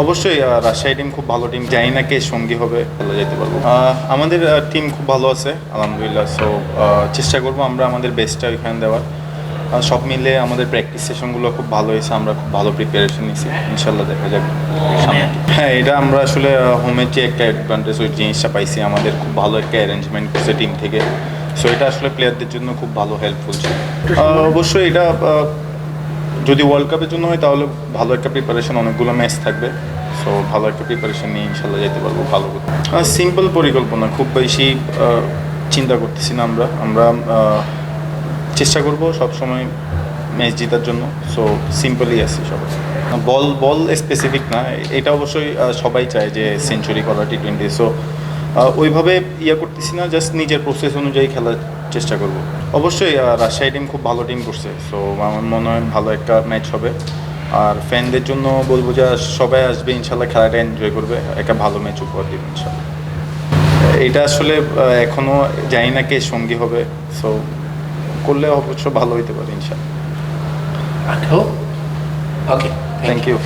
অবশ্যই রাজশাহী টিম খুব ভালো টিম, জানি না কে সঙ্গী হবে, ভালো যেতে পারবো। আমাদের টিম খুব ভালো আছে আলহামদুলিল্লাহ। সো চেষ্টা করবো আমরা আমাদের বেস্টটা ওইখানে দেওয়ার। সব মিলে আমাদের প্র্যাকটিস সেশনগুলো খুব ভালো হয়েছে, আমরা খুব ভালো প্রিপারেশন নিয়েছি, ইনশাল্লাহ দেখা যাবে সামনে। হ্যাঁ, এটা আমরা আসলে হোমের যে একটা অ্যাডভান্টেজ ওই জিনিসটা পাইছি, আমাদের খুব ভালো একটা অ্যারেঞ্জমেন্ট করছে টিম থেকে। সো এটা আসলে প্লেয়ারদের জন্য খুব ভালো হেল্পফুল ছিল। অবশ্যই এটা যদি ওয়ার্ল্ড কাপের জন্য হয় তাহলে ভালো একটা প্রিপারেশন, অনেকগুলো ম্যাচ থাকবে। সো ভালো একটা প্রিপারেশন নিয়ে ইনশাল্লাহ যেতে পারবো ভালো করে। সিম্পল পরিকল্পনা, খুব বেশি চিন্তা করতেছি না। আমরা চেষ্টা করবো সবসময় ম্যাচ জেতার জন্য। সো সিম্পলই আছি সবাই। বল স্পেসিফিক না, এটা অবশ্যই সবাই চায় যে সেঞ্চুরি করা T20। সো ওইভাবে করতেছি না, জাস্ট নিজের প্রসেস অনুযায়ী খেলার চেষ্টা করব। অবশ্যই রাজশাহী টিম খুব ভালো টিম করছে। সো আমার মনে হয় ভালো একটা ম্যাচ হবে। আর ফ্যানদের জন্য বলবো যে সবাই আসবে ইনশাল্লাহ, খেলাটা এনজয় করবে, একটা ভালো ম্যাচ উপহার দেবে ইনশাল্লাহ। এটা আসলে এখনও জানি না কে সঙ্গী হবে। সো করলে অবশ্য ভালো হইতে পারে ইনশাল্লাহ। ওকে, থ্যাংক ইউ।